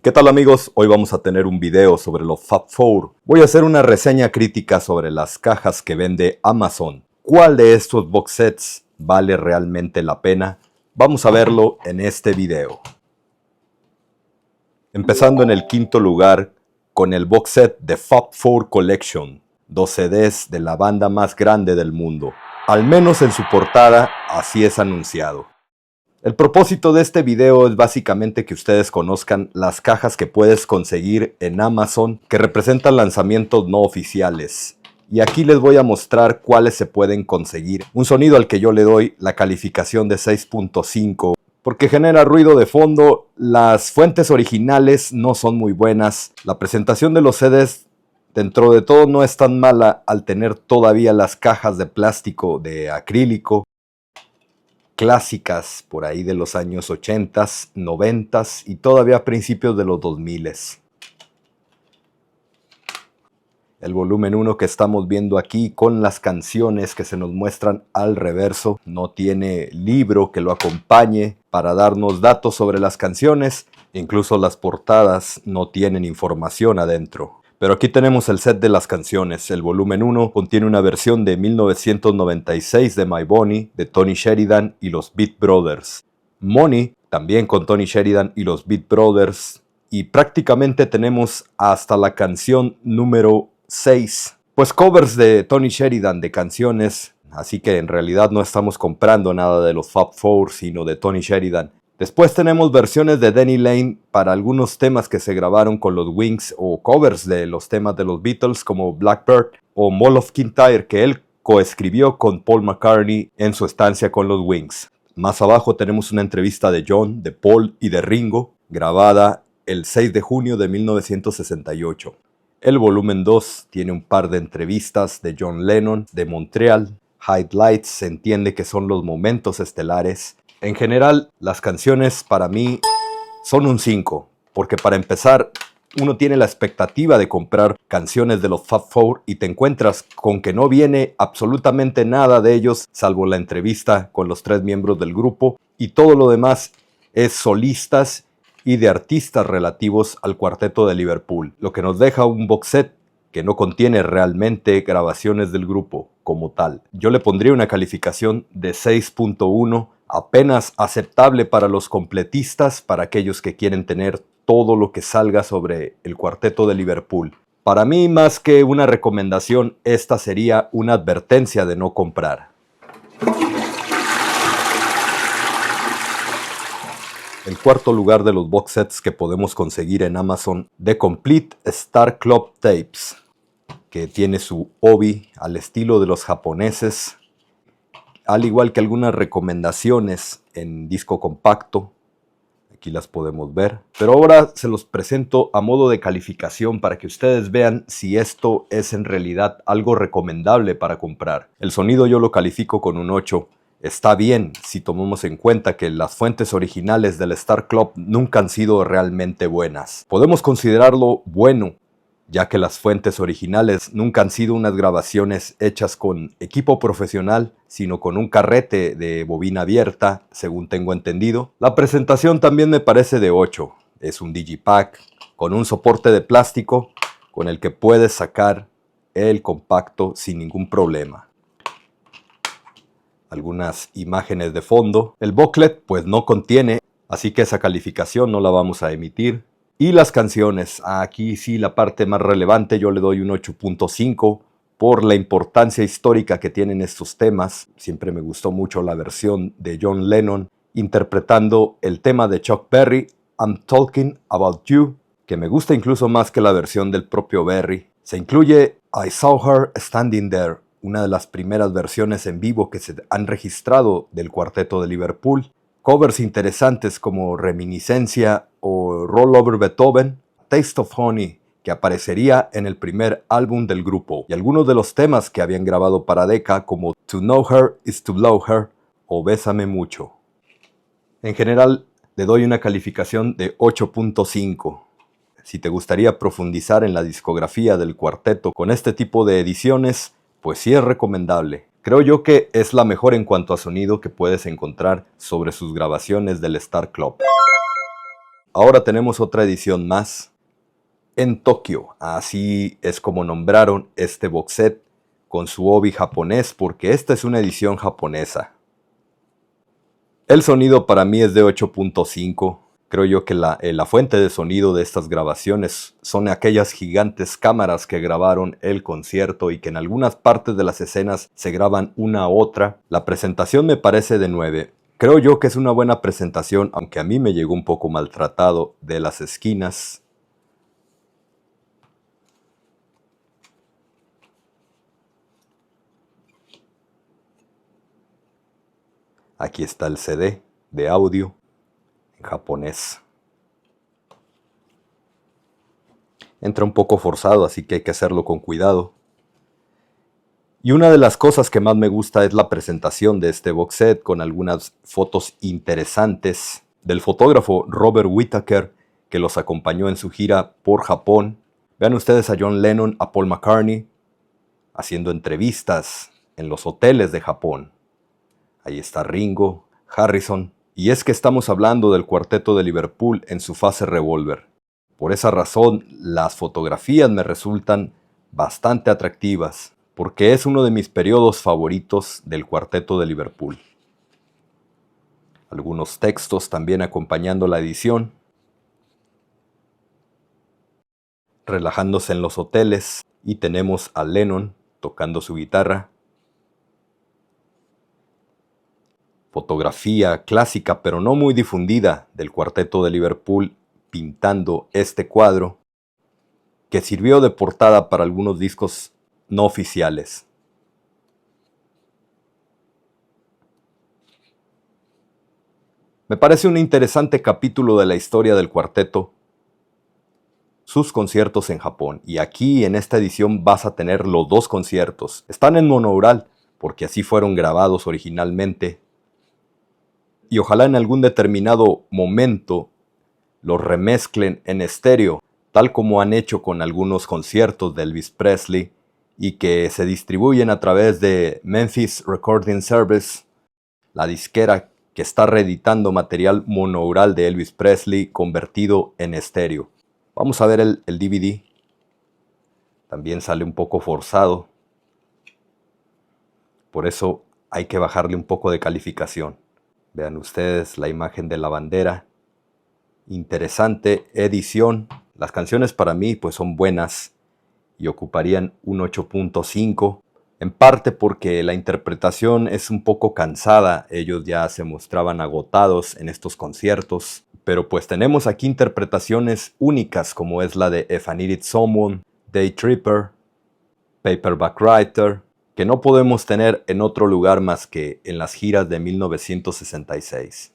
¿Qué tal amigos? Hoy vamos a tener un video sobre los Fab Four. Voy a hacer una reseña crítica sobre las cajas que vende Amazon. ¿Cuál de estos box sets vale realmente la pena? Vamos a verlo en este video. Empezando en el quinto lugar con el box set de Fab Four Collection. 2 CDs de la banda más grande del mundo. Al menos en su portada así es anunciado. El propósito de este video es básicamente que ustedes conozcan las cajas que puedes conseguir en Amazon que representan lanzamientos no oficiales. Y aquí les voy a mostrar cuáles se pueden conseguir. Un sonido al que yo le doy la calificación de 6.5 porque genera ruido de fondo, las fuentes originales no son muy buenas, la presentación de los CDs dentro de todo no es tan mala al tener todavía las cajas de plástico de acrílico clásicas por ahí de los años 80s, 90s y todavía a principios de los 2000s. El volumen 1 que estamos viendo aquí con las canciones que se nos muestran al reverso no tiene libro que lo acompañe para darnos datos sobre las canciones, incluso las portadas no tienen información adentro. Pero aquí tenemos el set de las canciones. El volumen 1 contiene una versión de 1996 de My Bonnie, de Tony Sheridan y los Beat Brothers. Money, también con Tony Sheridan y los Beat Brothers. Y prácticamente tenemos hasta la canción número 6. Pues covers de Tony Sheridan de canciones, así que en realidad no estamos comprando nada de los Fab Four, sino de Tony Sheridan. Después tenemos versiones de Denny Laine para algunos temas que se grabaron con los Wings o covers de los temas de los Beatles como Blackbird o Mall of Kintyre que él coescribió con Paul McCartney en su estancia con los Wings. Más abajo tenemos una entrevista de John, de Paul y de Ringo grabada el 6 de junio de 1968. El volumen 2 tiene un par de entrevistas de John Lennon de Montreal. Highlights se entiende que son los momentos estelares. En general, las canciones para mí son un 5, porque para empezar, uno tiene la expectativa de comprar canciones de los Fab Four y te encuentras con que no viene absolutamente nada de ellos, salvo la entrevista con los 3 miembros del grupo, y todo lo demás es solistas y de artistas relativos al cuarteto de Liverpool, lo que nos deja un box set que no contiene realmente grabaciones del grupo como tal. Yo le pondría una calificación de 6.1, apenas aceptable para los completistas, para aquellos que quieren tener todo lo que salga sobre el cuarteto de Liverpool. Para mí, más que una recomendación, esta sería una advertencia de no comprar. El cuarto lugar de los box sets que podemos conseguir en Amazon, The Complete Star Club Tapes, que tiene su obi al estilo de los japoneses, al igual que algunas recomendaciones en disco compacto. Aquí las podemos ver. Pero ahora se los presento a modo de calificación para que ustedes vean si esto es en realidad algo recomendable para comprar. El sonido yo lo califico con un 8. Está bien si tomamos en cuenta que las fuentes originales del Star Club nunca han sido realmente buenas. Podemos considerarlo bueno, ya que las fuentes originales nunca han sido unas grabaciones hechas con equipo profesional, sino con un carrete de bobina abierta, según tengo entendido. La presentación también me parece de 8. Es un digipack con un soporte de plástico con el que puedes sacar el compacto sin ningún problema. Algunas imágenes de fondo. El booklet pues no contiene, así que esa calificación no la vamos a emitir. Y las canciones, aquí sí la parte más relevante, yo le doy un 8.5 por la importancia histórica que tienen estos temas. Siempre me gustó mucho la versión de John Lennon interpretando el tema de Chuck Berry, I'm Talking About You, que me gusta incluso más que la versión del propio Berry. Se incluye I Saw Her Standing There, una de las primeras versiones en vivo que se han registrado del cuarteto de Liverpool. Covers interesantes como Reminiscencia o Roll Over Beethoven, Taste of Honey, que aparecería en el primer álbum del grupo, y algunos de los temas que habían grabado para Decca como To Know Her is to Love Her o Bésame Mucho. En general le doy una calificación de 8.5. Si te gustaría profundizar en la discografía del cuarteto con este tipo de ediciones, pues sí es recomendable. Creo yo que es la mejor en cuanto a sonido que puedes encontrar sobre sus grabaciones del Star Club. Ahora tenemos otra edición más en Tokio. Así es como nombraron este box set con su obi japonés, porque esta es una edición japonesa. El sonido para mí es de 8.5. Creo yo que la fuente de sonido de estas grabaciones son aquellas gigantes cámaras que grabaron el concierto y que en algunas partes de las escenas se graban una a otra. La presentación me parece de 9. Creo yo que es una buena presentación, aunque a mí me llegó un poco maltratado de las esquinas. Aquí está el CD de audio en japonés. Entra un poco forzado, así que hay que hacerlo con cuidado. Y una de las cosas que más me gusta es la presentación de este box set con algunas fotos interesantes del fotógrafo Robert Whittaker, que los acompañó en su gira por Japón. Vean ustedes a John Lennon, a Paul McCartney, haciendo entrevistas en los hoteles de Japón. Ahí está Ringo, Harrison. Y es que estamos hablando del cuarteto de Liverpool en su fase Revolver. Por esa razón, las fotografías me resultan bastante atractivas, porque es uno de mis periodos favoritos del cuarteto de Liverpool. Algunos textos también acompañando la edición. Relajándose en los hoteles, y tenemos a Lennon tocando su guitarra. Fotografía clásica pero no muy difundida del cuarteto de Liverpool pintando este cuadro, que sirvió de portada para algunos discos no oficiales. Me parece un interesante capítulo de la historia del cuarteto, sus conciertos en Japón, y aquí en esta edición vas a tener los dos conciertos. Están en monaural, porque así fueron grabados originalmente, y ojalá en algún determinado momento los remezclen en estéreo, tal como han hecho con algunos conciertos de Elvis Presley, y que se distribuyen a través de Memphis Recording Service, la disquera que está reeditando material monaural de Elvis Presley convertido en estéreo. Vamos a ver el DVD. También sale un poco forzado. Por eso hay que bajarle un poco de calificación. Vean ustedes la imagen de la bandera. Interesante edición. Las canciones para mí pues son buenas y ocuparían un 8.5. En parte porque la interpretación es un poco cansada. Ellos ya se mostraban agotados en estos conciertos. Pero pues tenemos aquí interpretaciones únicas como es la de If I Needed Someone, Day Tripper, Paperback Writer, que no podemos tener en otro lugar más que en las giras de 1966.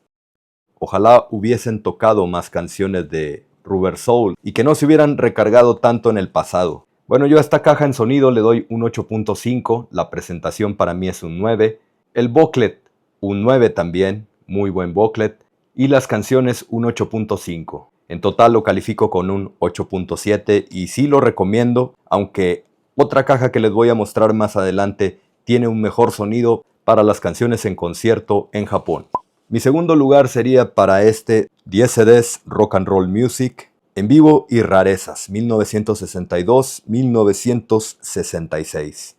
Ojalá hubiesen tocado más canciones de Rubber Soul y que no se hubieran recargado tanto en el pasado. Bueno, yo a esta caja en sonido le doy un 8.5, la presentación para mí es un 9, el booklet un 9 también, muy buen booklet, y las canciones un 8.5. En total lo califico con un 8.7 y sí lo recomiendo, aunque otra caja que les voy a mostrar más adelante tiene un mejor sonido para las canciones en concierto en Japón. Mi segundo lugar sería para este 10 CDs Rock and Roll Music en vivo y rarezas 1962-1966.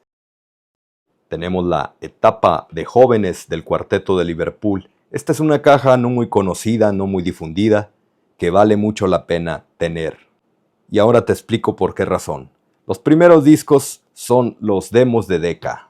Tenemos la etapa de jóvenes del cuarteto de Liverpool. Esta es una caja no muy conocida, no muy difundida, que vale mucho la pena tener. Y ahora te explico por qué razón. Los primeros discos son los demos de Decca.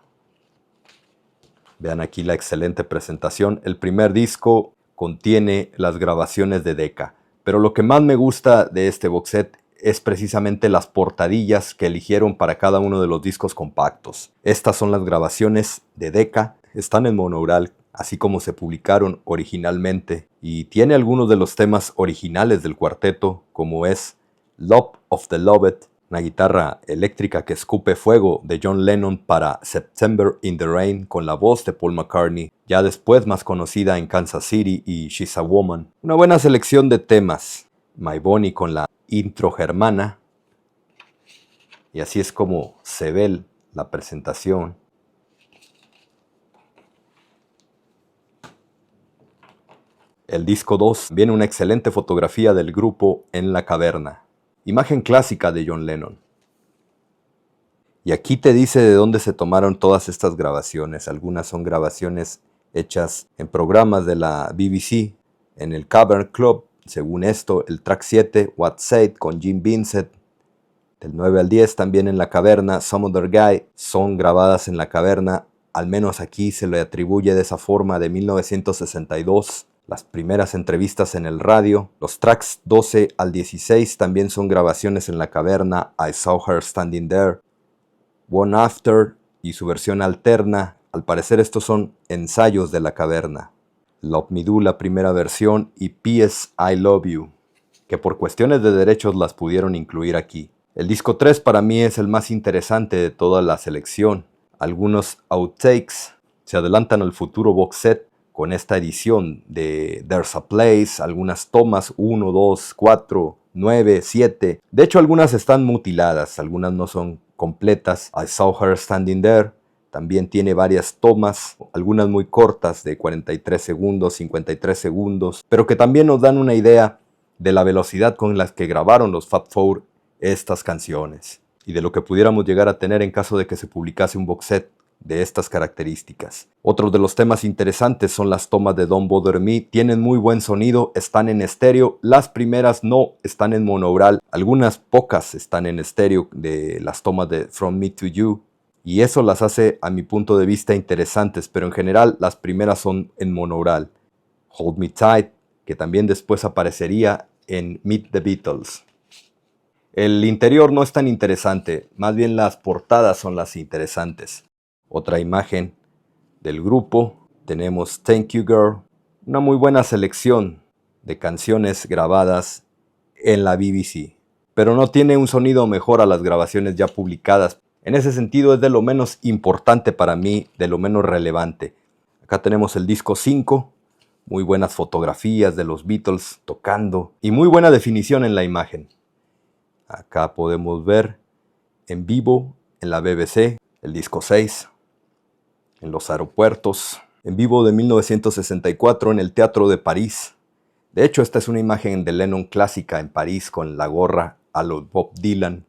Vean aquí la excelente presentación. El primer disco contiene las grabaciones de Decca. Pero lo que más me gusta de este box set es precisamente las portadillas que eligieron para cada uno de los discos compactos. Estas son las grabaciones de Decca. Están en monaural, así como se publicaron originalmente. Y tiene algunos de los temas originales del cuarteto, como es Love of the Loved, una guitarra eléctrica que escupe fuego de John Lennon para September in the Rain con la voz de Paul McCartney, ya después más conocida en Kansas City y She's a Woman. Una buena selección de temas. My Bonnie con la intro germana. Y así es como se ve la presentación. El disco 2 viene una excelente fotografía del grupo en la caverna. Imagen clásica de John Lennon. Y aquí te dice de dónde se tomaron todas estas grabaciones. Algunas son grabaciones hechas en programas de la BBC, en el Cavern Club. Según esto, el track 7, What's Said, con Jim Vincent, del 9 al 10, también en la caverna. Some Other Guy, son grabadas en la caverna. Al menos aquí se le atribuye de esa forma, de 1962. Las primeras entrevistas en el radio. Los tracks 12 al 16 también son grabaciones en la caverna. I Saw Her Standing There. One After y su versión alterna. Al parecer estos son ensayos de la caverna. Love Me Do, la primera versión, y P.S. I Love You, que por cuestiones de derechos las pudieron incluir aquí. El disco 3 para mí es el más interesante de toda la selección. Algunos outtakes se adelantan al futuro box set con esta edición de There's a Place, algunas tomas 1, 2, 4, 9, 7. De hecho, algunas están mutiladas, algunas no son completas. I Saw Her Standing There también tiene varias tomas, algunas muy cortas de 43 segundos, 53 segundos, pero que también nos dan una idea de la velocidad con la que grabaron los Fab Four estas canciones y de lo que pudiéramos llegar a tener en caso de que se publicase un box set de estas características. Otros de los temas interesantes son las tomas de Don't Bother Me. Tienen muy buen sonido, están en estéreo. Las primeras no, están en monaural. Algunas pocas están en estéreo de las tomas de From Me to You. Y eso las hace, a mi punto de vista, interesantes. Pero en general, las primeras son en monaural. Hold Me Tight, que también después aparecería en Meet the Beatles. El interior no es tan interesante. Más bien las portadas son las interesantes. Otra imagen del grupo, tenemos Thank You Girl, una muy buena selección de canciones grabadas en la BBC, pero no tiene un sonido mejor a las grabaciones ya publicadas. En ese sentido es de lo menos importante para mí, de lo menos relevante. Acá tenemos el disco 5, muy buenas fotografías de los Beatles tocando y muy buena definición en la imagen. Acá podemos ver en vivo en la BBC el disco 6. En los aeropuertos, en vivo de 1964 en el Teatro de París. De hecho, esta es una imagen de Lennon clásica en París con la gorra a los Bob Dylan.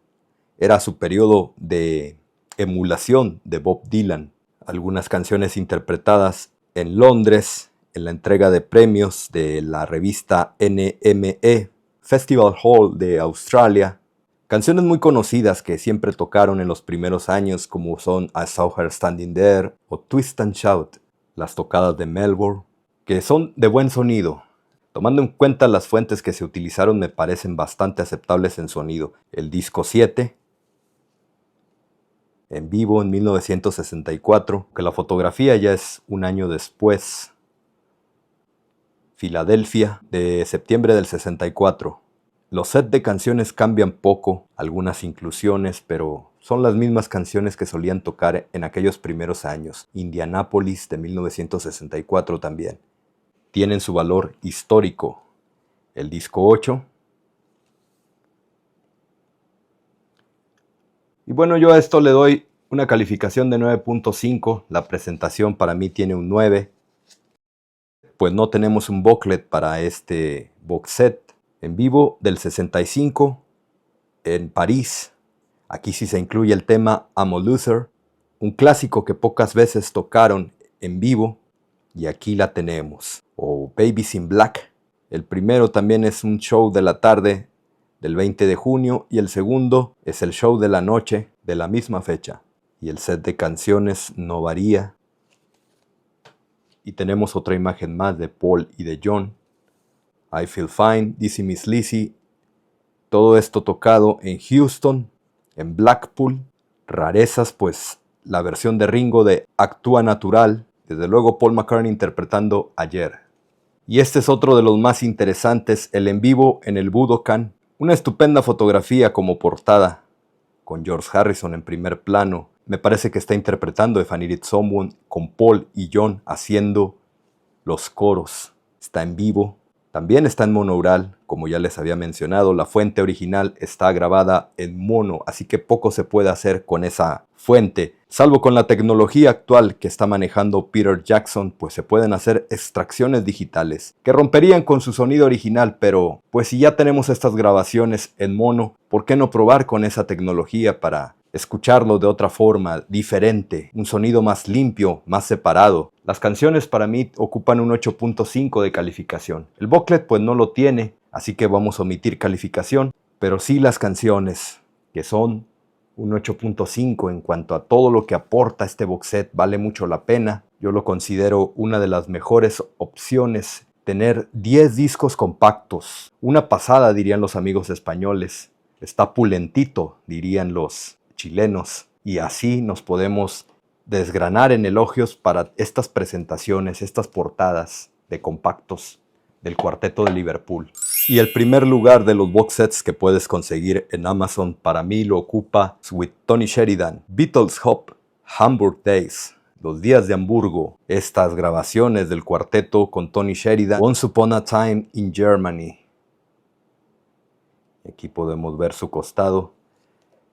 Era su periodo de emulación de Bob Dylan. Algunas canciones interpretadas en Londres, en la entrega de premios de la revista NME, Festival Hall de Australia. Canciones muy conocidas que siempre tocaron en los primeros años, como son I Saw Her Standing There o Twist and Shout, las tocadas de Melbourne, que son de buen sonido. Tomando en cuenta las fuentes que se utilizaron, me parecen bastante aceptables en sonido. El disco 7, en vivo en 1964, que la fotografía ya es un año después. Filadelfia, de septiembre del 64. Los sets de canciones cambian poco, algunas inclusiones, pero son las mismas canciones que solían tocar en aquellos primeros años. Indianápolis de 1964 también. Tienen su valor histórico. El disco 8. Y bueno, yo a esto le doy una calificación de 9.5. La presentación para mí tiene un 9. Pues no tenemos un booklet para este box set. En vivo del 65 en París. Aquí sí se incluye el tema I'm a Loser, un clásico que pocas veces tocaron en vivo, y aquí la tenemos. O Babies in Black. El primero también es un show de la tarde del 20 de junio y el segundo es el show de la noche de la misma fecha. Y el set de canciones no varía. Y tenemos otra imagen más de Paul y de John. I Feel Fine, Dizzy Miss Lizzy, todo esto tocado en Houston, en Blackpool. Rarezas, pues la versión de Ringo de Actúa Natural, desde luego Paul McCartney interpretando Ayer. Y este es otro de los más interesantes, el en vivo en el Budokan, una estupenda fotografía como portada, con George Harrison en primer plano. Me parece que está interpretando If I Needed Someone con Paul y John haciendo los coros. Está en vivo. También está en monoural, como ya les había mencionado. La fuente original está grabada en mono, así que poco se puede hacer con esa fuente. Salvo con la tecnología actual que está manejando Peter Jackson, pues se pueden hacer extracciones digitales que romperían con su sonido original, pero pues si ya tenemos estas grabaciones en mono, ¿por qué no probar con esa tecnología para escucharlo de otra forma, diferente, un sonido más limpio, más separado? Las canciones para mí ocupan un 8.5 de calificación. El booklet pues no lo tiene, así que vamos a omitir calificación, pero sí las canciones, que son un 8.5 en cuanto a todo lo que aporta este box set, vale mucho la pena. Yo lo considero una de las mejores opciones, tener 10 discos compactos. Una pasada, dirían los amigos españoles. Está pulentito, dirían los chilenos. Y así nos podemos desgranar en elogios para estas presentaciones, estas portadas de compactos del Cuarteto de Liverpool. Y el primer lugar de los box sets que puedes conseguir en Amazon para mí lo ocupa With Tony Sheridan, Beatles Hop, Hamburg Days, Los Días de Hamburgo, estas grabaciones del cuarteto con Tony Sheridan, Once Upon a Time in Germany. Aquí podemos ver su costado.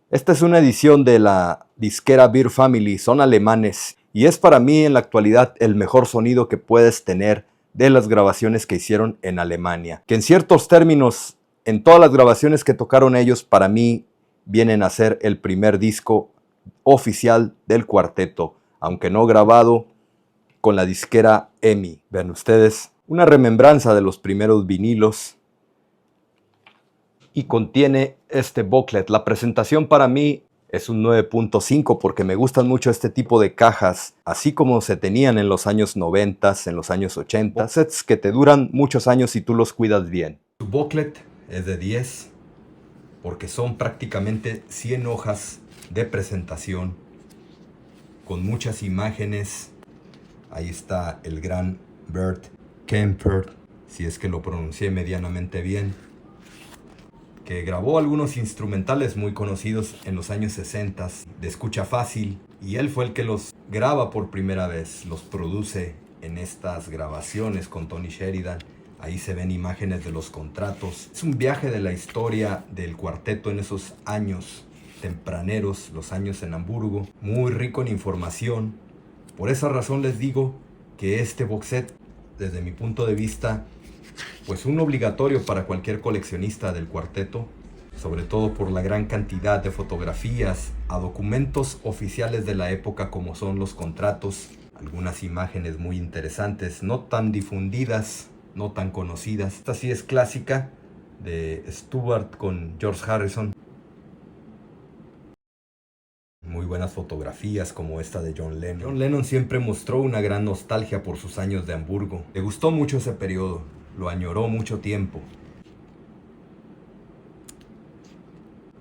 Esta es una edición de la disquera Beer Family, son alemanes, y es para mí en la actualidad el mejor sonido que puedes tener de las grabaciones que hicieron en Alemania, que en ciertos términos, en todas las grabaciones que tocaron ellos, para mí vienen a ser el primer disco oficial del cuarteto, aunque no grabado con la disquera EMI. Vean ustedes, una remembranza de los primeros vinilos, y contiene este booklet. La presentación para mí es un 9.5 porque me gustan mucho este tipo de cajas, así como se tenían en los años 90, en los años 80. Sets que te duran muchos años si tú los cuidas bien. Su booklet es de 10 porque son prácticamente 100 hojas de presentación con muchas imágenes. Ahí está el gran Bert Kemper, si es que lo pronuncié medianamente bien, que grabó algunos instrumentales muy conocidos en los años 60 de escucha fácil, y él fue el que los graba por primera vez, los produce en estas grabaciones con Tony Sheridan. Ahí se ven imágenes de los contratos. Es un viaje de la historia del cuarteto en esos años tempraneros, los años en Hamburgo, muy rico en información. Por esa razón les digo que este box set, desde mi punto de vista, pues un obligatorio para cualquier coleccionista del cuarteto, sobre todo por la gran cantidad de fotografías a documentos oficiales de la época como son los contratos, algunas imágenes muy interesantes, no tan difundidas, no tan conocidas. Esta sí es clásica, de Stewart con George Harrison. Muy buenas fotografías como esta de John Lennon. John Lennon siempre mostró una gran nostalgia por sus años de Hamburgo. Le gustó mucho ese periodo, lo añoró mucho tiempo.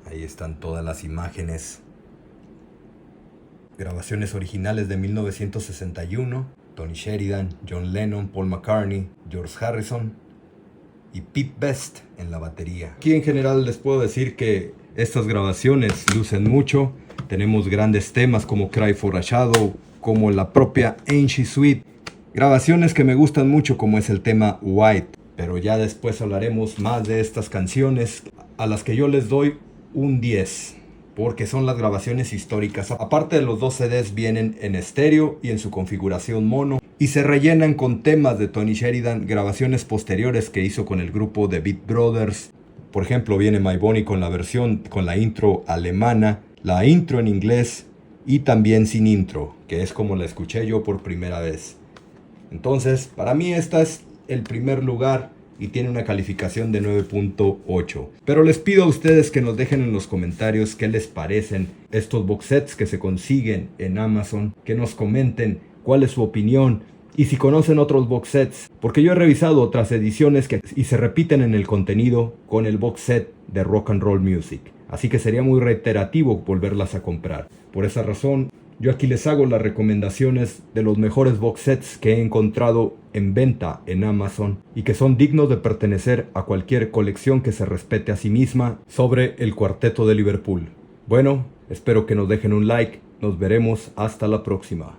Ahí están todas las imágenes. Grabaciones originales de 1961. Tony Sheridan, John Lennon, Paul McCartney, George Harrison y Pete Best en la batería. Aquí en general les puedo decir que estas grabaciones lucen mucho. Tenemos grandes temas como Cry for a Shadow, como la propia Angie Suite. Grabaciones que me gustan mucho como es el tema White. Pero ya después hablaremos más de estas canciones a las que yo les doy un 10. Porque son las grabaciones históricas. Aparte de los dos CDs vienen en estéreo y en su configuración mono. Y se rellenan con temas de Tony Sheridan, grabaciones posteriores que hizo con el grupo The Beat Brothers. Por ejemplo, viene My Bonnie con la versión, con la intro alemana, la intro en inglés y también sin intro, que es como la escuché yo por primera vez. Entonces, para mí esta es el primer lugar y tiene una calificación de 9.8. Pero les pido a ustedes que nos dejen en los comentarios qué les parecen estos box sets que se consiguen en Amazon, que nos comenten cuál es su opinión y si conocen otros box sets, porque yo he revisado otras ediciones y se repiten en el contenido con el box set de Rock and Roll Music. Así que sería muy reiterativo volverlas a comprar. Por esa razón, yo aquí les hago las recomendaciones de los mejores box sets que he encontrado en venta en Amazon y que son dignos de pertenecer a cualquier colección que se respete a sí misma sobre el Cuarteto de Liverpool. Bueno, espero que nos dejen un like. Nos veremos hasta la próxima.